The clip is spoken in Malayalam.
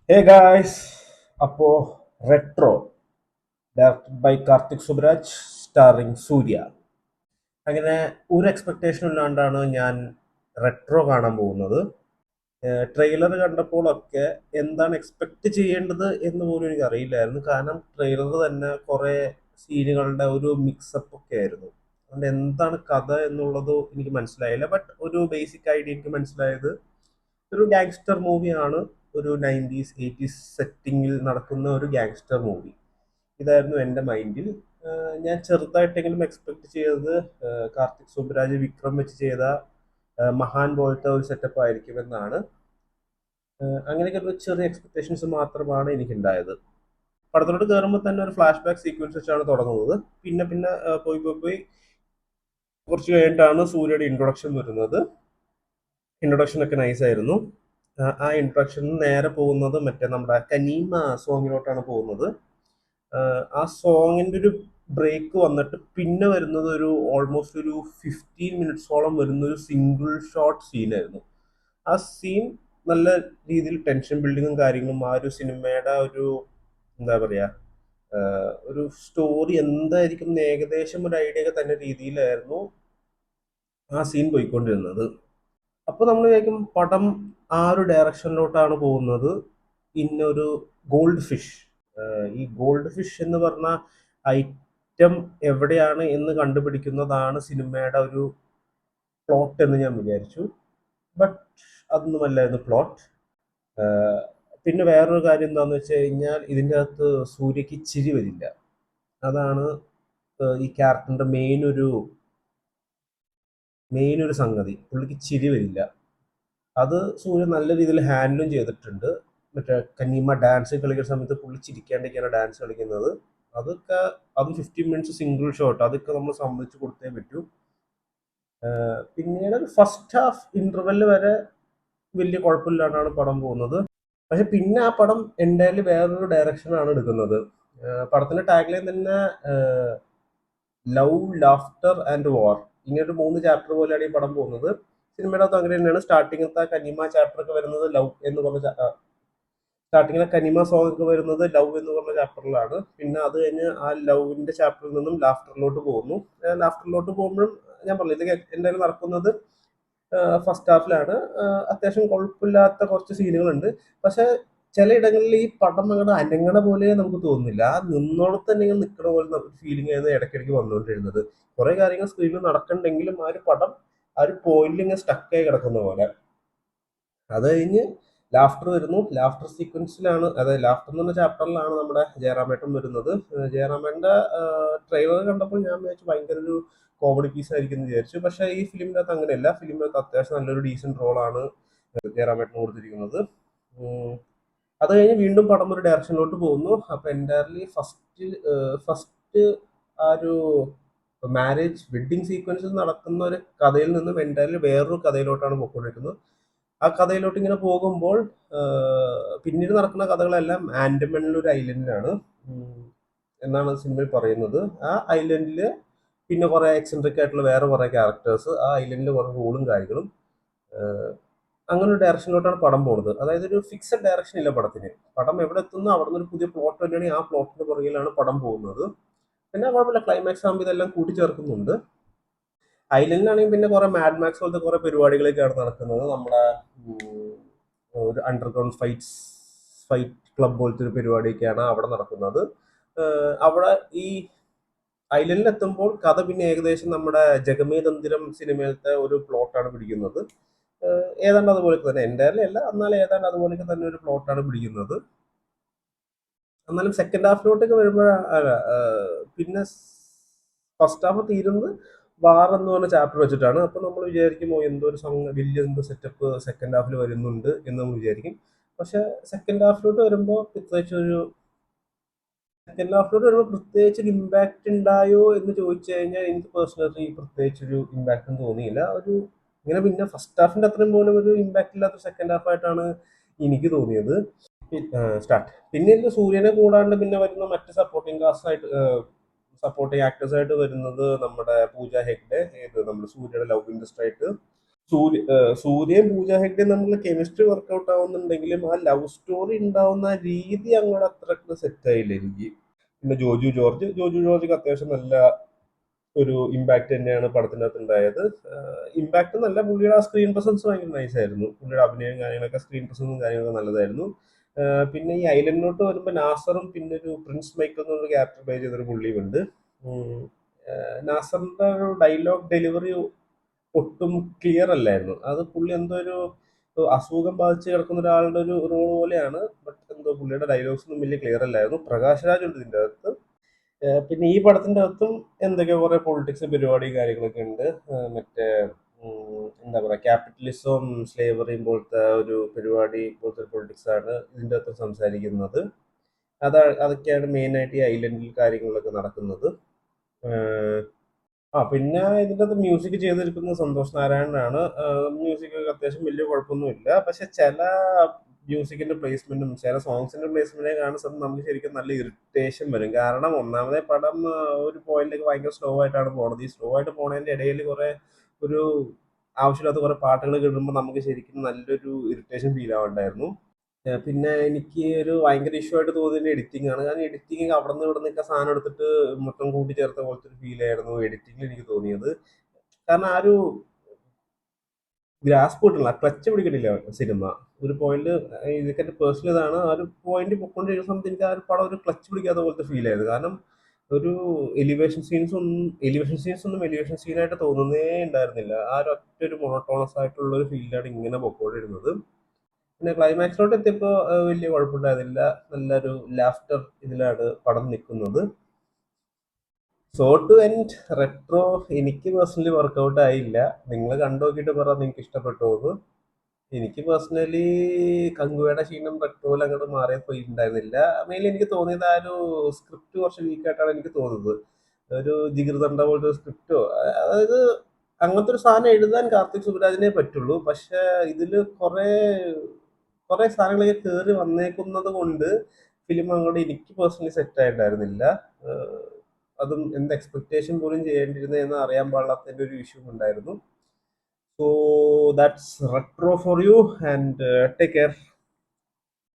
ഹേ ഗായ്സ്, അപ്പോൾ Retro directed by Karthik Subbaraj, starring Suriya. അങ്ങനെ ഒരു എക്സ്പെക്ടേഷൻ ഇല്ലാണ്ടാണ് ഞാൻ റെട്രോ കാണാൻ പോകുന്നത്. ട്രെയിലർ കണ്ടപ്പോഴൊക്കെ എന്താണ് എക്സ്പെക്ട് ചെയ്യേണ്ടത് എന്ന് പോലും എനിക്ക് അറിയില്ലായിരുന്നു. കാരണം ട്രെയിലർ തന്നെ കുറേ സീനുകളുടെ ഒരു മിക്സപ്പ് ഒക്കെ ആയിരുന്നു. അതുകൊണ്ട് എന്താണ് കഥ എന്നുള്ളത് എനിക്ക് മനസ്സിലായില്ല. ബട്ട് ഒരു ബേസിക് ഐഡിയ എനിക്ക് മനസ്സിലായത് ഒരു ഗാങ്സ്റ്റർ മൂവിയാണ്. ഒരു 90s 80s സെറ്റിങ്ങിൽ നടക്കുന്ന ഒരു ഗാങ്സ്റ്റർ മൂവി. ഇതായിരുന്നു എൻ്റെ മൈൻഡിൽ. ഞാൻ ചെറുതായിട്ടെങ്കിലും എക്സ്പെക്ട് ചെയ്തത് കാർത്തിക് സുബ്രാജ് വിക്രം വെച്ച് ചെയ്ത മഹാൻ പോലത്തെ ഒരു സെറ്റപ്പ് ആയിരിക്കുമെന്നാണ്. അങ്ങനെയൊക്കെ ഒരു ചെറിയ എക്സ്പെക്ടേഷൻസ് മാത്രമാണ് എനിക്കുണ്ടായത്. പടത്തിലോട്ട് കയറുമ്പോൾ തന്നെ ഒരു ഫ്ലാഷ് ബാക്ക് സീക്വൻസ് വെച്ചാണ് തുടങ്ങുന്നത്. പിന്നെ പിന്നെ പോയി കുറച്ച് കഴിഞ്ഞിട്ടാണ് സൂര്യയുടെ ഇൻട്രൊഡക്ഷൻ വരുന്നത്. ഇൻട്രൊഡക്ഷൻ ഒക്കെ നൈസ് ആയിരുന്നു. ആ ഇൻട്രൊഡക്ഷൻ നേരെ പോകുന്നത് മറ്റേ നമ്മുടെ കനീമ സോങ്ങിലോട്ടാണ് പോകുന്നത്. ആ സോങ്ങിന്റെ ഒരു ബ്രേക്ക് വന്നിട്ട് പിന്നെ വരുന്നത് ഒരു ഓൾമോസ്റ്റ് ഒരു 15 മിനിറ്റ്സോളം വരുന്ന ഒരു സിംഗിൾ ഷോട്ട് സീനായിരുന്നു. ആ സീൻ നല്ല രീതിയിൽ ടെൻഷൻ ബിൽഡിങ്ങും കാര്യങ്ങളും ആ ഒരു സിനിമയുടെ ഒരു എന്താ പറയാ ഒരു സ്റ്റോറി എന്തായിരിക്കും എന്ന് ഏകദേശം ഒരു ഐഡിയ ഒക്കെ തന്നെ രീതിയിലായിരുന്നു ആ സീൻ പോയിക്കൊണ്ടിരുന്നത്. അപ്പോൾ നമ്മൾ വിചാരിക്കും പടം ആ ഒരു ഡയറക്ഷനിലോട്ടാണ് പോകുന്നത്. ഇന്നൊരു ഗോൾഡ് ഫിഷ്, ഈ ഗോൾഡ് ഫിഷ് എന്ന് പറഞ്ഞ ഐറ്റം എവിടെയാണ് എന്ന് കണ്ടുപിടിക്കുന്നതാണ് സിനിമയുടെ ഒരു പ്ലോട്ട് എന്ന് ഞാൻ വിചാരിച്ചു. ബട്ട് അതൊന്നുമല്ലായിരുന്നു പ്ലോട്ട്. പിന്നെ വേറൊരു കാര്യം എന്താണെന്ന് വെച്ച് കഴിഞ്ഞാൽ ഇതിൻ്റെ അകത്ത് സൂര്യക്ക് ചിരി വരില്ല. അതാണ് ഈ ക്യാരക്ടറിന്റെ മെയിൻ ഒരു സംഗതി. പുള്ളിക്ക് ചിരി വരില്ല. അത് സൂര്യ നല്ല രീതിയിൽ ഹാൻഡിലും ചെയ്തിട്ടുണ്ട്. മറ്റേ കന്നീമ ഡാൻസ് കളിക്കുന്ന സമയത്ത് പുള്ളി ചിരിക്കാണ്ടൊക്കെയാണ് ഡാൻസ് കളിക്കുന്നത്. അതൊക്കെ അത് 15 മിനിറ്റ്സ് സിംഗിൾ ഷോട്ട്, അതൊക്കെ നമ്മൾ സമ്മതിച്ച് കൊടുത്തേ പറ്റൂ. പിന്നീട് ഫസ്റ്റ് ഹാഫ് ഇന്റർവെല് വരെ വലിയ കുഴപ്പമില്ലാണ്ടാണ് പടം പോകുന്നത്. പക്ഷെ പിന്നെ ആ പടം എൻ്റയർലി വേറൊരു ഡയറക്ഷനാണ് എടുക്കുന്നത്. പടത്തിന്റെ ടാഗ് ലൈൻ തന്നെ ലവ്, ലാഫ്റ്റർ ആൻഡ് വാർ, ഇങ്ങനൊരു 3 ചാപ്റ്റർ പോലെയാണ് ഈ പടം പോകുന്നത്. സിനിമയുടെ അകത്ത് അങ്ങനെ തന്നെയാണ്. സ്റ്റാർട്ടിങ്ങത്തെ കനിമ ചാപ്റ്റർ ഒക്കെ വരുന്നത് ലവ് എന്ന് പറഞ്ഞ സ്റ്റാർട്ടിങ്ങിലെ കനിമ സോങ് ഒക്കെ വരുന്നത് ലവ് എന്ന് പറഞ്ഞ ചാപ്റ്ററിലാണ്. പിന്നെ അത് കഴിഞ്ഞ് ആ ലവിന്റെ ചാപ്റ്ററിൽ നിന്നും ലാഫ്റ്ററിലോട്ട് പോകുന്നു. ലാഫ്റ്ററിലോട്ട് പോകുമ്പോഴും ഞാൻ പറഞ്ഞില്ല, ഇത് എന്തായാലും നടക്കുന്നത് ഫസ്റ്റ് ഹാഫിലാണ്. അത്യാവശ്യം കുഴപ്പമില്ലാത്ത കുറച്ച് സീനുകളുണ്ട്. പക്ഷെ ചിലയിടങ്ങളിൽ ഈ പടം അങ്ങോട്ട് അനങ്ങണ പോലെ നമുക്ക് തോന്നുന്നില്ല. ആ നിന്നോടത്ത് തന്നെ ഇങ്ങനെ നിൽക്കണ പോലെ ഫീലിംഗ് ആയിരുന്നു ഇടയ്ക്കിടയ്ക്ക് വന്നുകൊണ്ടിരുന്നത്. കുറെ കാര്യങ്ങൾ സ്ക്രീനിൽ നടക്കണ്ടെങ്കിലും ആ ഒരു പടം ആ ഒരു പോയിന്റിൽ ഇങ്ങനെ സ്റ്റക്കായി കിടക്കുന്ന പോലെ. അത് കഴിഞ്ഞ് ലാഫ്റ്റർ വരുന്നു. ലാഫ്റ്റർ സീക്വൻസിലാണ്, അതായത് ലാഫ്റ്റർ എന്ന് പറഞ്ഞ ചാപ്റ്ററിലാണ് നമ്മുടെ ജയറാമേട്ടൻ വരുന്നത്. ജയറാമേട്ടൻ്റെ ട്രെയിലർ കണ്ടപ്പോൾ ഞാൻ വിചാരിച്ചു ഭയങ്കര ഒരു കോമഡി പീസ് ആയിരിക്കും എന്ന് വിചാരിച്ചു. പക്ഷേ ഈ ഫിലിമിനകത്ത് അങ്ങനെയല്ല. ഫിലിമിനകത്ത് അത്യാവശ്യം നല്ലൊരു ഡീസൻറ്റ് റോളാണ് ജയറാമേട്ടൻ കൊടുത്തിരിക്കുന്നത്. ഉം. അത് കഴിഞ്ഞ് വീണ്ടും പടം ഒരു ഡയറക്ഷനിലോട്ട് പോകുന്നു. അപ്പൊ എൻ്റയർലി ഫസ്റ്റ് ആ ഒരു മാരേജ് വെഡ്ഡിങ് സീക്വൻസ് നടക്കുന്ന ഒരു കഥയിൽ നിന്നും എൻ്റയർലി വേറൊരു കഥയിലോട്ടാണ് പോയിക്കൊണ്ടിരിക്കുന്നത്. ആ കഥയിലോട്ട് ഇങ്ങനെ പോകുമ്പോൾ പിന്നീട് നടക്കുന്ന കഥകളെല്ലാം ആൻഡമാനിലെ ഒരു ഐലൻഡിലാണ് എന്നാണ് സിനിമയിൽ പറയുന്നത്. ആ ഐലൻഡിൽ പിന്നെ കുറെ എക്സെൻട്രിക് ആയിട്ടുള്ള വേറെ കുറെ ക്യാരക്ടേഴ്സ്, ആ ഐലൻഡിൽ കുറെ റൂളും കാര്യങ്ങളും, അങ്ങനെ ഒരു ഡയറക്ഷനിലോട്ടാണ് പടം പോകുന്നത്. അതായത് ഒരു ഫിക്സഡ് ഡയറക്ഷൻ ഇല്ല പടത്തിന്. പടം എവിടെ എത്തുന്നു അവിടെ നിന്ന് ഒരു പുതിയ പ്ലോട്ട് തന്നെയാണ്, ആ പ്ലോട്ടിന് പുറകിലാണ് പടം പോകുന്നത്. പിന്നെ കുഴപ്പമില്ല, ക്ലൈമാക്സ് ആകുമ്പോൾ ഇതെല്ലാം കൂട്ടിച്ചേർക്കുന്നുണ്ട്. ഐലൻഡിലാണെങ്കിൽ പിന്നെ കുറെ മാഡ് മാക്സ് പോലത്തെ കുറെ പരിപാടികളൊക്കെയാണ് നടക്കുന്നത്. നമ്മുടെ ഒരു അണ്ടർഗ്രൗണ്ട് ഫൈറ്റ് ക്ലബ് പോലത്തെ ഒരു പരിപാടിയൊക്കെയാണ് അവിടെ നടക്കുന്നത്. അവിടെ ഈ ഐലൻഡിൽ എത്തുമ്പോൾ കഥ പിന്നെ ഏകദേശം നമ്മുടെ ജഗമേ തന്തിരം സിനിമയിലത്തെ ഒരു പ്ലോട്ടാണ് പിടിക്കുന്നത്. ഏതാണ്ട് അതുപോലൊക്കെ തന്നെ, എൻ്റയർലി അല്ല എന്നാൽ ഏതാണ്ട് അതുപോലൊക്കെ തന്നെ ഒരു പ്ലോട്ടാണ് പിടിക്കുന്നത്. എന്നാലും സെക്കൻഡ് ഹാഫിലോട്ടൊക്കെ വരുമ്പോഴാണ് പിന്നെ ഫസ്റ്റ് ഹാഫ് തീരുന്നത് വാർ എന്ന് പറഞ്ഞ ചാപ്റ്റർ വെച്ചിട്ടാണ്. അപ്പൊ നമ്മൾ വിചാരിക്കുമോ എന്തോ ഒരു വലിയ എന്തോ സെറ്റപ്പ് സെക്കൻഡ് ഹാഫിൽ വരുന്നുണ്ട് എന്ന് നമ്മൾ വിചാരിക്കും. പക്ഷെ സെക്കൻഡ് ഹാഫിലോട്ട് വരുമ്പോൾ പ്രത്യേകിച്ച് ഒരു ഇമ്പാക്റ്റ് ഉണ്ടായോ എന്ന് ചോദിച്ചു കഴിഞ്ഞാൽ എനിക്ക് പേഴ്സണലി പ്രത്യേകിച്ചൊരു ഇമ്പാക്റ്റും തോന്നിയില്ല. ഒരു ഇങ്ങനെ പിന്നെ ഫസ്റ്റ് ഹാഫിന്റെ അത്രയും പോലും ഒരു ഇമ്പാക്റ്റ് ഇല്ലാത്ത സെക്കൻഡ് ഹാഫ് ആയിട്ടാണ് എനിക്ക് തോന്നിയത്. സ്റ്റാർട്ട് പിന്നെ ഇതിൽ സൂര്യനെ കൂടാണ്ട് പിന്നെ വരുന്ന മറ്റ് സപ്പോർട്ടിങ് ആക്ടേഴ്സ് ആയിട്ട് വരുന്നത് നമ്മുടെ പൂജ ഹെഗ്ഡെ, നമ്മുടെ സൂര്യയുടെ ലവ് ഇൻട്രസ്റ്റ് ആയിട്ട്. സൂര്യയും പൂജ ഹെഗ്ഡെയും തമ്മിലുള്ള കെമിസ്ട്രി വർക്കൗട്ട് ആവുന്നുണ്ടെങ്കിലും ആ ലവ് സ്റ്റോറി ഉണ്ടാവുന്ന രീതി അങ്ങോട്ട് അത്രക്ക് സെറ്റ് ആയില്ല എനിക്ക്. പിന്നെ ജോജു ജോർജ് അത്യാവശ്യം നല്ല ഒരു ഇമ്പാക്ട് തന്നെയാണ് പടത്തിനകത്ത് ഉണ്ടായത്. ഇമ്പാക്ട് എന്നല്ല, പുള്ളിയുടെ ആ സ്ക്രീൻ പ്രസൻസ് ഭയങ്കര നൈസ് ആയിരുന്നു. പുള്ളിയുടെ അഭിനയം കാര്യങ്ങളൊക്കെ, സ്ക്രീൻ പ്രസൻസും കാര്യങ്ങളൊക്കെ നല്ലതായിരുന്നു. പിന്നെ ഈ ഐലൻഡിലോട്ട് വരുമ്പോൾ നാസറും പിന്നെ ഒരു പ്രിൻസ് മൈക്കിൾ എന്നൊരു ക്യാരക്ടർ പ്ലേ ചെയ്തൊരു പുള്ളിയുണ്ട്. ഉം, നാസറിന്റെ ഒരു ഡയലോഗ് ഡെലിവറി ഒട്ടും ക്ലിയർ അല്ലായിരുന്നു. അത് പുള്ളി എന്തോ ഒരു അസുഖം ബാധിച്ച് കിടക്കുന്ന ഒരാളുടെ ഒരു റോൾ പോലെയാണ്. ബട്ട് എന്തോ പുള്ളിയുടെ ഡയലോഗ്സ് ഒന്നും വലിയ ക്ലിയർ അല്ലായിരുന്നു. പ്രകാശ് രാജ് ഉണ്ട് ഇതിൻ്റെ അകത്ത്. പിന്നെ ഈ പടത്തിന്റെ അകത്തും എന്തൊക്കെയോ കുറെ പൊളിറ്റിക്സ് പരിപാടി കാര്യങ്ങളൊക്കെ ഉണ്ട്. മറ്റേ എന്താ പറയാ, ക്യാപിറ്റലിസവും സ്ലേവറിയും പോലത്തെ ഒരു പരിപാടി പോലത്തെ പൊളിറ്റിക്സ് ആണ് ഇതിൻ്റെ അകത്ത് സംസാരിക്കുന്നത്. അതൊക്കെയാണ് മെയിൻ ആയിട്ട് ഈ ഐലൻഡിൽ കാര്യങ്ങളൊക്കെ നടക്കുന്നത്. ഏഹ് പിന്നെ ഇതിൻ്റെ അകത്ത് മ്യൂസിക് ചെയ്തിരിക്കുന്നത് സന്തോഷ് നാരായണനാണ്. മ്യൂസിക് ഒക്കെ അത്യാവശ്യം വലിയ കുഴപ്പമൊന്നുമില്ല. പക്ഷെ ചില മ്യൂസിക്കിന്റെ പ്ലേസ്മെന്റും ചില സോങ്സിന്റെ പ്ലേസ്മെന്റിനെ കാണുന്ന സമയത്ത് നമുക്ക് ശരിക്കും നല്ല ഇറിറ്റേഷൻ വരും. കാരണം ഒന്നാമതേ പടം ഒരു പോയിന്റിലേക്ക് ഭയങ്കര സ്ലോ ആയിട്ടാണ് പോണത്. ഈ സ്ലോ ആയിട്ട് പോണതിന്റെ ഇടയിൽ കുറെ ഒരു ആവശ്യമില്ലാത്ത കുറെ പാട്ടുകൾ കേൾക്കുമ്പോൾ നമുക്ക് ശരിക്കും നല്ലൊരു ഇറിറ്റേഷൻ ഫീൽ ആവുന്നുണ്ടായിരുന്നു. പിന്നെ എനിക്ക് ഒരു ഭയങ്കര ഇഷ്യൂ ആയിട്ട് തോന്നിയത് എഡിറ്റിംഗ് ആണ്. കാരണം എഡിറ്റിംഗ് അവിടെ നിന്ന് ഇവിടെ നിന്നൊക്കെ സാധനം എടുത്തിട്ട് മൊത്തം കൂട്ടി ചേർത്ത പോലത്തെ ഒരു ഫീൽ ആയിരുന്നു എഡിറ്റിംഗിൽ എനിക്ക് തോന്നിയത്. കാരണം ആ ഒരു ഗ്രാസ്പ് കിട്ടില്ല, ക്ലച്ച് പിടിക്കണില്ല സിനിമ. ഒരു പോയിന്റ്, ഇതൊക്കെ എന്റെ പേഴ്സണൽ ഇതാണ്, ആ ഒരു പോയിന്റ് പൊക്കൊണ്ടിരിക്കുന്ന സമയത്ത് എനിക്ക് ആ ഒരു പടം ഒരു ക്ലച്ച് പിടിക്കാത്ത പോലത്തെ ഫീൽ ആയിരുന്നു. കാരണം ഒരു എലിവേഷൻ സീനായിട്ട് തോന്നുന്നേ ഉണ്ടായിരുന്നില്ല. ആ ഒരു ഒറ്റ ഒരു മൊണോട്ടോണസ് ആയിട്ടുള്ള ഒരു ഫീലാണ് ഇങ്ങനെ പൊക്കോണ്ടിരുന്നത്. പിന്നെ ക്ലൈമാക്സിലോട്ട് എത്തിയപ്പോൾ വലിയ കുഴപ്പമുണ്ടായിരുന്നില്ല. നല്ലൊരു ലാഫ്റ്റർ ഇതിലാണ് പടം നിൽക്കുന്നത്. സോ ടു എൻഡ് റെട്രോ എനിക്ക് പേഴ്സണലി വർക്കൗട്ട് ആയില്ല. നിങ്ങൾ കണ്ടു നോക്കിയിട്ട് പറ നിങ്ങൾക്ക് ഇഷ്ടപ്പെട്ടോ എന്ന്. എനിക്ക് പേഴ്സണലി കങ്കുവയുടെ ക്ഷീണം റെട്രോയിൽ അങ്ങോട്ട് മാറിയ പോയിട്ടുണ്ടായിരുന്നില്ല. മെയിൻലി എനിക്ക് തോന്നിയത് ആ ഒരു സ്ക്രിപ്റ്റ് കുറച്ച് വീക്കായിട്ടാണ് എനിക്ക് തോന്നുന്നത്. ഒരു ജിഗർദണ്ഡ പോലത്തെ ഒരു സ്ക്രിപ്റ്റോ, അതായത് അങ്ങനത്തെ ഒരു സാധനം എഴുതാൻ കാർത്തിക് സുബരാജിനെ പറ്റുള്ളൂ. പക്ഷെ ഇതിൽ കുറെ കുറെ സാധനങ്ങളൊക്കെ കയറി വന്നേക്കുന്നത് കൊണ്ട് ഫിലിം അങ്ങോട്ട് എനിക്ക് പേഴ്സണലി സെറ്റ് ആയിട്ടുണ്ടായിരുന്നില്ല. ഏഹ് അതും എന്ത് എക്സ്പെക്ടേഷൻ പോലും ചെയ്യേണ്ടിരുന്നതെന്ന് അറിയാൻ പാടില്ലാത്തതിന്റെ ഒരു ഇഷ്യൂ ഉണ്ടായിരുന്നു. So that's retro for you and take care.